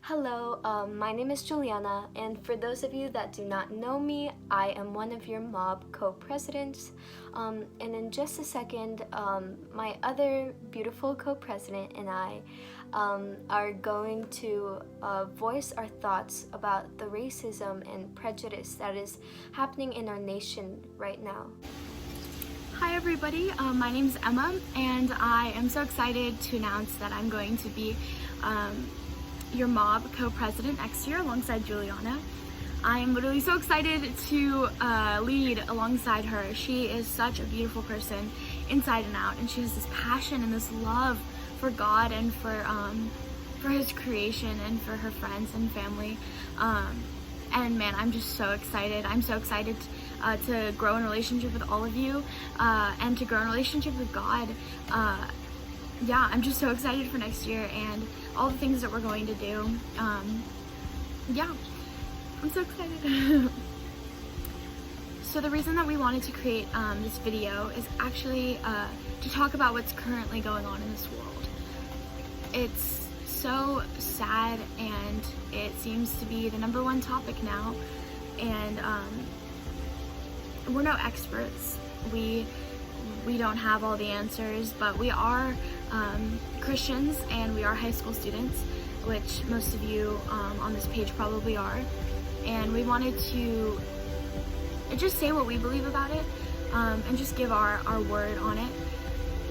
Hello, my name is Juliana, and for those of you that do not know me, I am one of your mob co-presidents. And in just a second, my other beautiful co-president and I are going to voice our thoughts about the racism and prejudice that is happening in our nation right now. Hi everybody, my name is Emma, and I am so excited to announce that I'm going to be your mob co-president next year alongside Juliana. I'm literally so excited to lead alongside her. She is such a beautiful person inside and out, and she has this passion and this love for God and for His creation and for her friends and family. And man, I'm just so excited. I'm so excited to grow in relationship with all of you and to grow in relationship with God. Yeah, I'm just so excited for next year and all the things that we're going to do. Yeah, I'm so excited. So the reason that we wanted to create this video is actually to talk about what's currently going on in this world. It's so sad, and it seems to be the #1 topic now, and we're no experts. We don't have all the answers, but we are Christians and we are high school students, which most of you on this page probably are, and we wanted to just say what we believe about it and just give our word on it.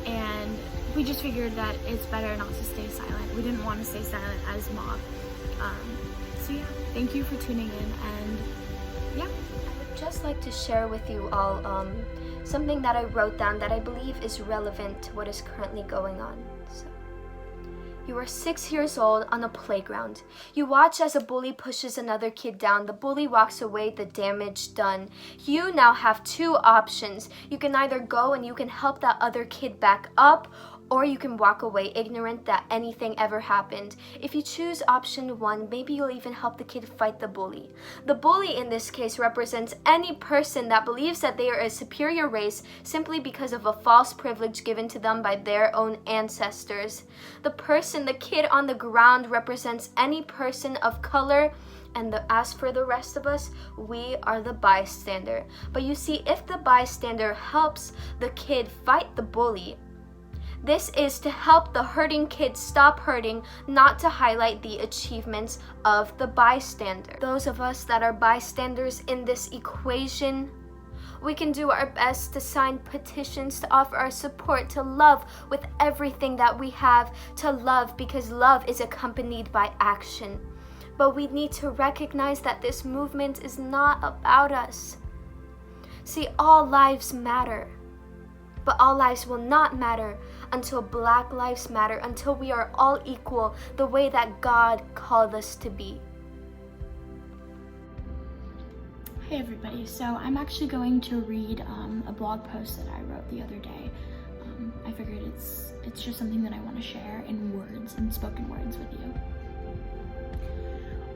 And we just figured that it's better not to stay silent. We didn't want to stay silent as mob. So yeah, thank you for tuning in, and yeah. I would just like to share with you all something that I wrote down that I believe is relevant to what is currently going on. So, you are 6 years old on a playground. You watch as a bully pushes another kid down. The bully walks away, the damage done. You now have 2 options. You can either go and you can help that other kid back up, or you can walk away ignorant that anything ever happened. If you choose option 1, maybe you'll even help the kid fight the bully. The bully in this case represents any person that believes that they are a superior race simply because of a false privilege given to them by their own ancestors. The kid on the ground represents any person of color, and as for the rest of us, we are the bystander. But you see, if the bystander helps the kid fight the bully, this is to help the hurting kid stop hurting, not to highlight the achievements of the bystander. Those of us that are bystanders in this equation, we can do our best to sign petitions, to offer our support, to love with everything that we have, to love because love is accompanied by action. But we need to recognize that this movement is not about us. See, all lives matter. But all lives will not matter until Black lives matter, until we are all equal the way that God called us to be. Hey everybody, so I'm actually going to read a blog post that I wrote the other day. I figured it's just something that I want to share in words, in spoken words with you.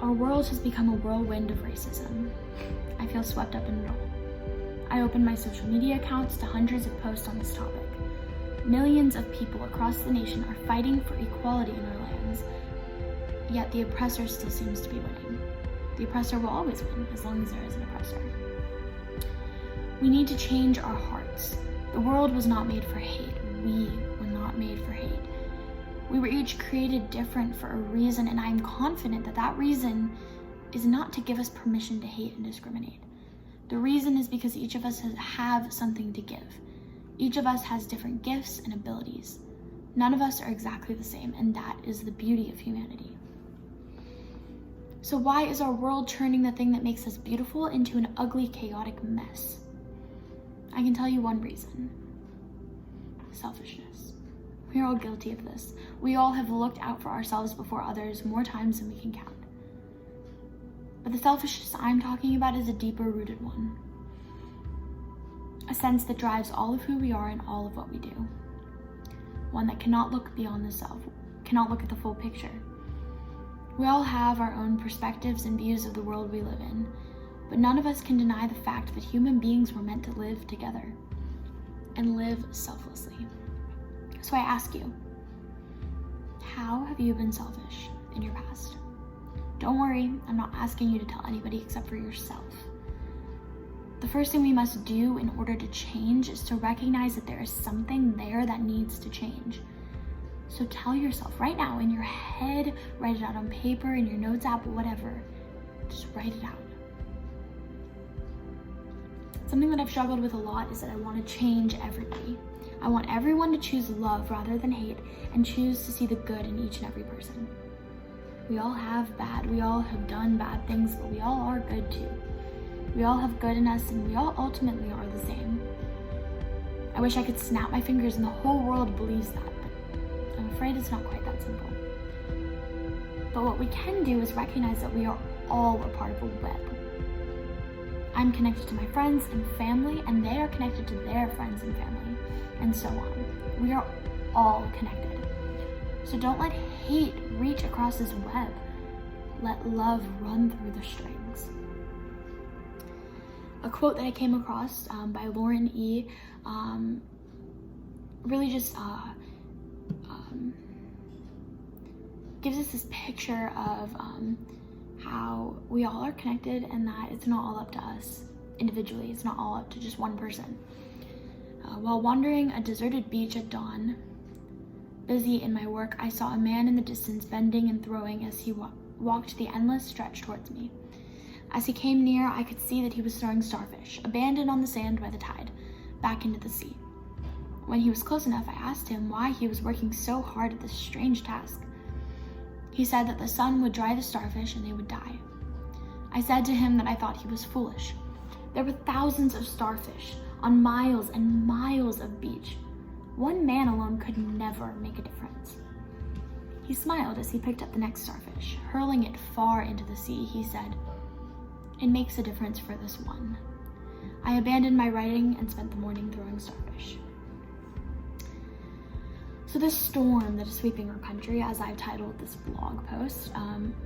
Our world has become a whirlwind of racism. I feel swept up in it all. I open my social media accounts to hundreds of posts on this topic. Millions of people across the nation are fighting for equality in our lands, yet the oppressor still seems to be winning. The oppressor will always win as long as there is an oppressor. We need to change our hearts. The world was not made for hate. We were not made for hate. We were each created different for a reason, and I am confident that that reason is not to give us permission to hate and discriminate. The reason is because each of us have something to give. Each of us has different gifts and abilities. None of us are exactly the same, and that is the beauty of humanity. So why is our world turning the thing that makes us beautiful into an ugly, chaotic mess? I can tell you one reason: selfishness. We are all guilty of this. We all have looked out for ourselves before others more times than we can count. But the selfishness I'm talking about is a deeper rooted one. A sense that drives all of who we are and all of what we do. One that cannot look beyond the self, cannot look at the full picture. We all have our own perspectives and views of the world we live in, but none of us can deny the fact that human beings were meant to live together and live selflessly. So I ask you, how have you been selfish in your past? Don't worry, I'm not asking you to tell anybody except for yourself. The first thing we must do in order to change is to recognize that there is something there that needs to change. So tell yourself right now in your head, write it out on paper, in your notes app, whatever. Just write it out. Something that I've struggled with a lot is that I want to change everybody. I want everyone to choose love rather than hate and choose to see the good in each and every person. We all have bad, we all have done bad things, but we all are good too. We all have good in us and we all ultimately are the same. I wish I could snap my fingers and the whole world believes that, but I'm afraid it's not quite that simple. But what we can do is recognize that we are all a part of a web. I'm connected to my friends and family, and they are connected to their friends and family, and so on. We are all connected. So don't let hate reach across this web. Let love run through the strings. A quote that I came across by Lauren E. Really just gives us this picture of how we all are connected and that it's not all up to us individually. It's not all up to just one person. While wandering a deserted beach at dawn, busy in my work, I saw a man in the distance bending and throwing as he walked the endless stretch towards me. As he came near, I could see that he was throwing starfish, abandoned on the sand by the tide, back into the sea. When he was close enough, I asked him why he was working so hard at this strange task. He said that the sun would dry the starfish and they would die. I said to him that I thought he was foolish. There were thousands of starfish on miles and miles of beach. One man alone could never make a difference. He smiled as he picked up the next starfish. Hurling it far into the sea, he said, "It makes a difference for this one." I abandoned my writing and spent the morning throwing starfish. So this storm that is sweeping our country, as I've titled this blog post,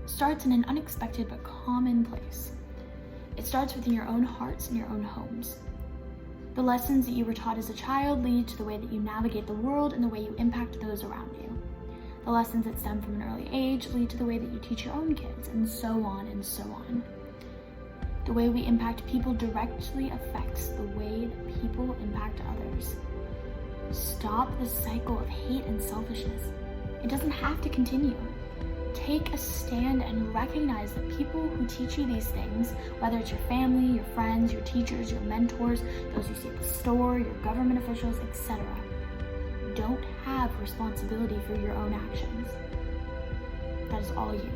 starts in an unexpected but common place. It starts within your own hearts and your own homes. The lessons that you were taught as a child lead to the way that you navigate the world and the way you impact those around you. The lessons that stem from an early age lead to the way that you teach your own kids, and so on and so on. The way we impact people directly affects the way that people impact others. Stop the cycle of hate and selfishness. It doesn't have to continue. Take a stand and recognize that people who teach you these things, whether it's your family, your friends, your teachers, your mentors, those you see at the store, your government officials, etc., don't have responsibility for your own actions. That is all you.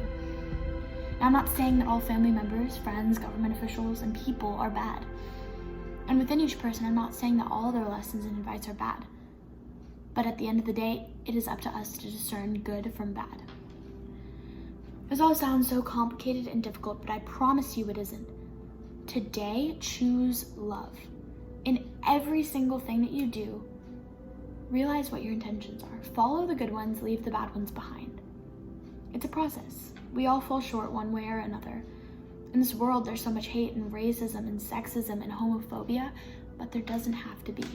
Now, I'm not saying that all family members, friends, government officials, and people are bad. And within each person, I'm not saying that all their lessons and advice are bad. But at the end of the day, it is up to us to discern good from bad. This all sounds so complicated and difficult, but I promise you it isn't. Today, choose love. In every single thing that you do, realize what your intentions are. Follow the good ones, leave the bad ones behind. It's a process. We all fall short one way or another. In this world, there's so much hate and racism and sexism and homophobia, but there doesn't have to be.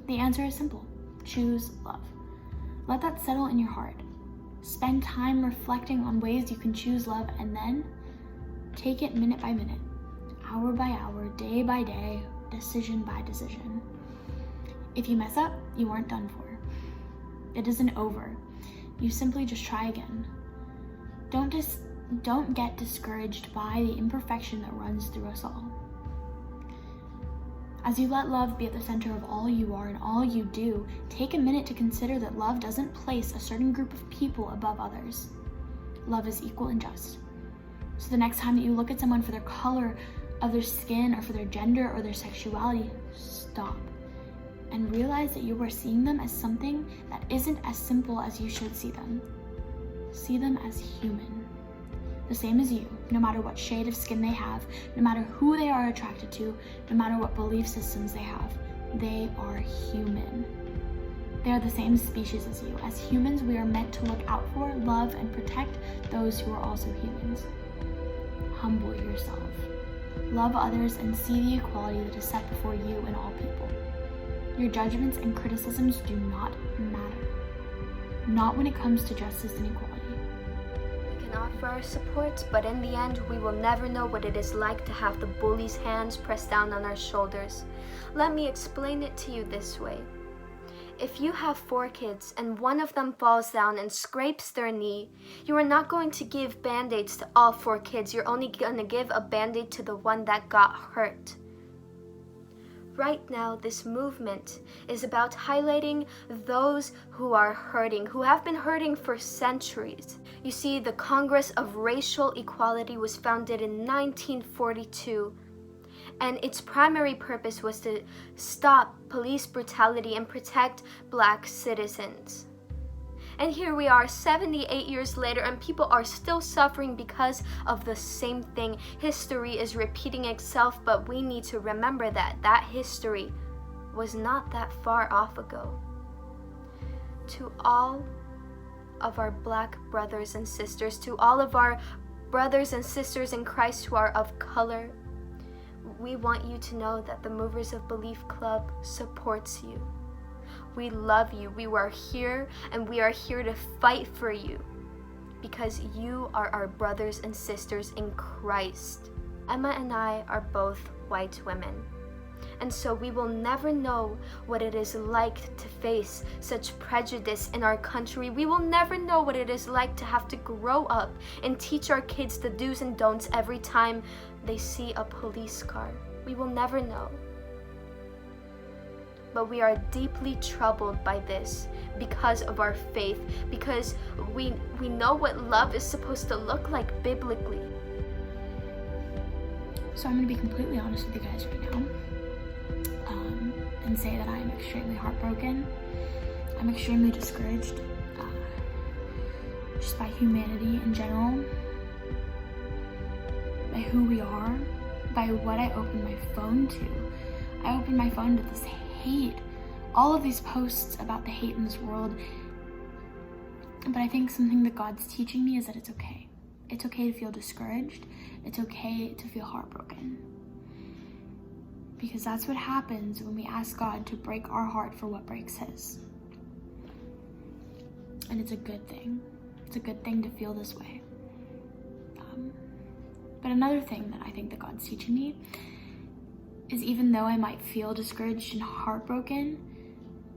The answer is simple. Choose love. Let that settle in your heart. Spend time reflecting on ways you can choose love, and then take it minute by minute, hour by hour, day by day, decision by decision. If you mess up, you aren't done for. It isn't over. You simply just try again. Don't get discouraged by the imperfection that runs through us all. As you let love be at the center of all you are and all you do, take a minute to consider that love doesn't place a certain group of people above others. Love is equal and just. So the next time that you look at someone for their color of their skin or for their gender or their sexuality, stop and realize that you are seeing them as something that isn't as simple as you should see them. See them as human. The same as you, no matter what shade of skin they have, no matter who they are attracted to, no matter what belief systems they have, they are human. They are the same species as you. As humans, we are meant to look out for, love, and protect those who are also humans. Humble yourself. Love others and see the equality that is set before you and all people. Your judgments and criticisms do not matter. Not when it comes to justice and equality. We can all offer our support, but in the end, we will never know what it is like to have the bully's hands pressed down on our shoulders. Let me explain it to you this way. If you have 4 kids and one of them falls down and scrapes their knee, you are not going to give band-aids to all 4 kids. You're only going to give a band-aid to the one that got hurt. Right now, this movement is about highlighting those who are hurting, who have been hurting for centuries. You see, the Congress of Racial Equality was founded in 1942, and its primary purpose was to stop police brutality and protect Black citizens. And here we are 78 years later, and people are still suffering because of the same thing. History is repeating itself, but we need to remember that history was not that far off ago. To all of our Black brothers and sisters, to all of our brothers and sisters in Christ who are of color, we want you to know that the Movers of Belief Club supports you. We love you. We are here, and we are here to fight for you because you are our brothers and sisters in Christ. Emma and I are both white women, and so we will never know what it is like to face such prejudice in our country. We will never know what it is like to have to grow up and teach our kids the do's and don'ts every time they see a police car. We will never know. But we are deeply troubled by this because of our faith, because we know what love is supposed to look like biblically. So I'm going to be completely honest with you guys right now, and say that I am extremely heartbroken. I'm extremely discouraged just by humanity in general, by who we are, by what I open my phone to. I open my phone to this hate, all of these posts about the hate in this world. But I think something that God's teaching me is that it's okay. It's okay to feel discouraged. It's okay to feel heartbroken. Because that's what happens when we ask God to break our heart for what breaks His. And it's a good thing. It's a good thing to feel this way. But another thing that I think that God's teaching me is, even though I might feel discouraged and heartbroken,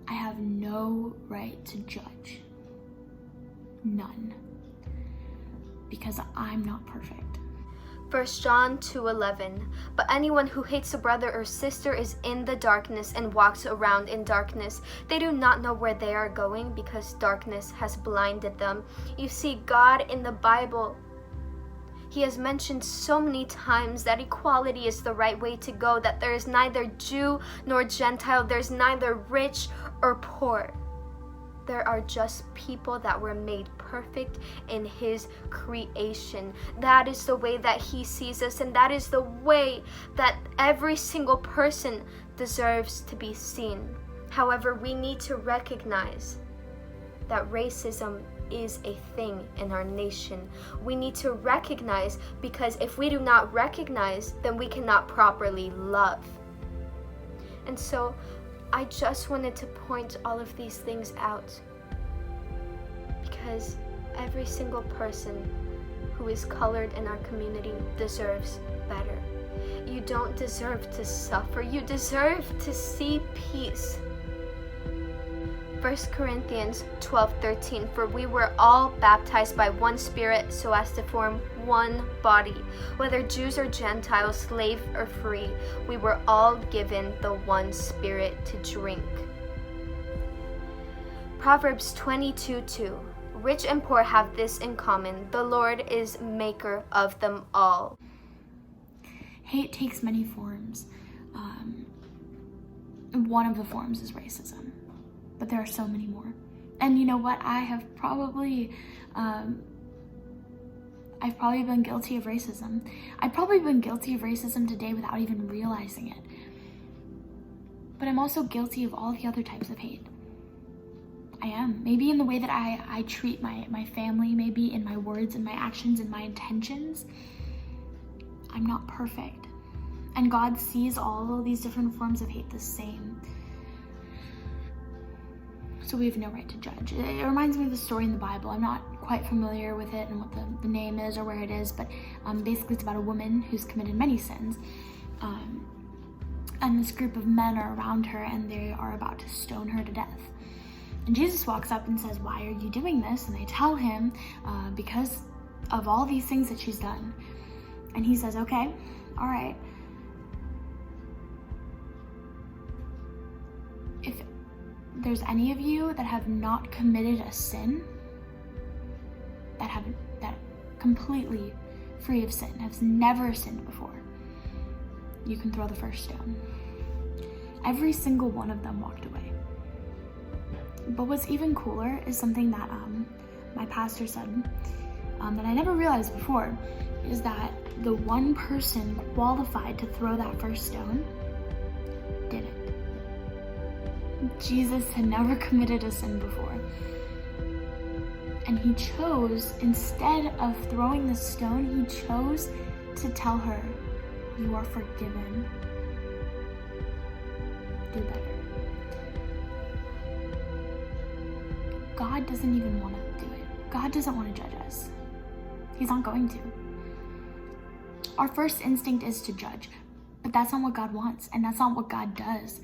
I have no right to judge. None. Because I'm not perfect. 1 John 2:11. But anyone who hates a brother or sister is in the darkness and walks around in darkness. They do not know where they are going because darkness has blinded them. You see, God in the Bible, He has mentioned so many times that equality is the right way to go, that there is neither Jew nor Gentile, there's neither rich or poor. There are just people that were made perfect in His creation. That is the way that He sees us, and that is the way that every single person deserves to be seen. However, we need to recognize that racism is a thing in our nation. We need to recognize, because if we do not recognize, then we cannot properly love. And so I just wanted to point all of these things out, because every single person who is colored in our community deserves better. You don't deserve to suffer. You deserve to see peace. 1 Corinthians 12:13, for we were all baptized by one Spirit so as to form one body. Whether Jews or Gentiles, slave or free, we were all given the one Spirit to drink. Proverbs 22:2, rich and poor have this in common, the Lord is maker of them all. Hate takes many forms. One of the forms is racism. But there are so many more. And you know what? I've probably been guilty of racism. I've probably been guilty of racism today without even realizing it. But I'm also guilty of all the other types of hate. I am. Maybe in the way that I treat my family, maybe in my words and my actions and my intentions. I'm not perfect. And God sees all of these different forms of hate the same. So we have no right to judge. It reminds me of the story in the Bible. I'm not quite familiar with it and what the name is or where it is, but basically it's about a woman who's committed many sins. And this group of men are around her and they are about to stone her to death. And Jesus walks up and says, "Why are you doing this?" And they tell him, because of all these things that she's done. And he says, "Okay, all right. If there's any of you that have not committed a sin, that completely free of sin, has never sinned before, you can throw the first stone." Every single one of them walked away. But what's even cooler is something that my pastor said that I never realized before, is that the one person qualified to throw that first stone didn't. Jesus had never committed a sin before. And he chose, instead of throwing the stone, he chose to tell her, "You are forgiven. Do better." God doesn't even want to do it. God doesn't want to judge us. He's not going to. Our first instinct is to judge, but that's not what God wants, and that's not what God does.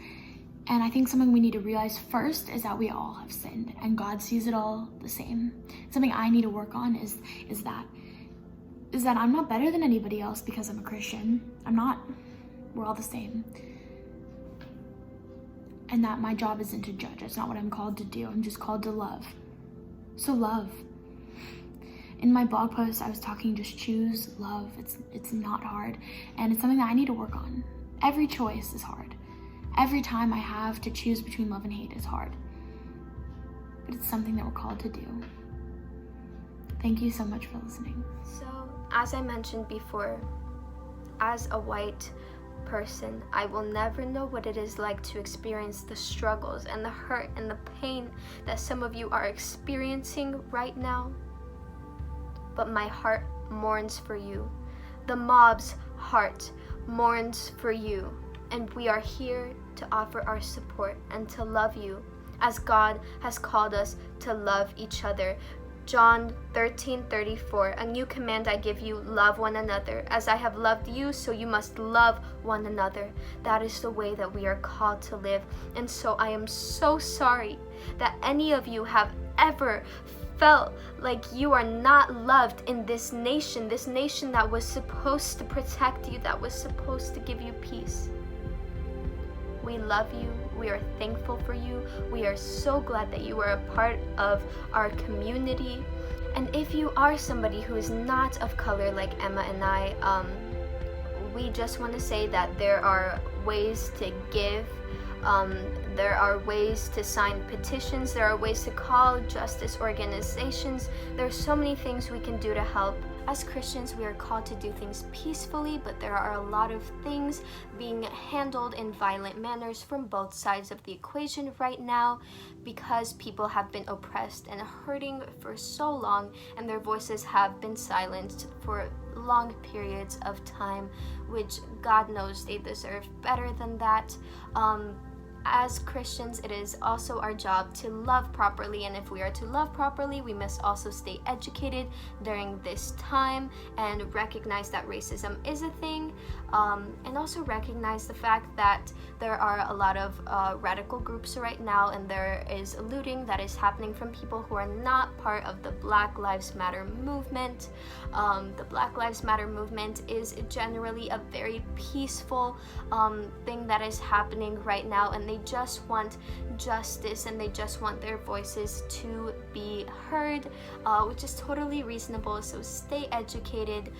And I think something we need to realize first is that we all have sinned, and God sees it all the same. Something I need to work on is that I'm not better than anybody else because I'm a Christian. I'm not. We're all the same. And that my job isn't to judge. It's not what I'm called to do. I'm just called to love. So love. In my blog post, I was talking, just choose love. It's not hard. And it's something that I need to work on. Every choice is hard. Every time I have to choose between love and hate is hard. But it's something that we're called to do. Thank you so much for listening. So, as I mentioned before, as a white person, I will never know what it is like to experience the struggles and the hurt and the pain that some of you are experiencing right now. But my heart mourns for you. The mob's heart mourns for you. And we are here to offer our support and to love you as God has called us to love each other. John 13:34, "A new command I give you, love one another. As I have loved you, so you must love one another." That is the way that we are called to live. And so I am so sorry that any of you have ever felt like you are not loved in this nation that was supposed to protect you, that was supposed to give you peace. We love you. We are thankful for you. We are so glad that you are a part of our community. And if you are somebody who is not of color like Emma and I, we just want to say that there are ways to give. There are ways to sign petitions. There are ways to call justice organizations. There are so many things we can do to help. As Christians, we are called to do things peacefully, but there are a lot of things being handled in violent manners from both sides of the equation right now because people have been oppressed and hurting for so long, and their voices have been silenced for long periods of time, which God knows they deserve better than that. As Christians, it is also our job to love properly, and if we are to love properly, we must also stay educated during this time and recognize that racism is a thing, and also recognize the fact that there are a lot of radical groups right now, and there is looting that is happening from people who are not part of the Black Lives Matter movement. The Black Lives Matter movement is generally a very peaceful thing that is happening right now, and they just want justice and they just want their voices to be heard, which is totally reasonable. So stay educated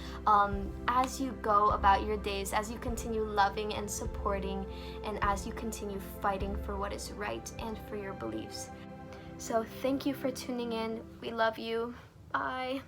as you go about your days, as you continue loving and supporting, and as you continue fighting for what is right and for your beliefs. So thank you for tuning in. We love you. Bye.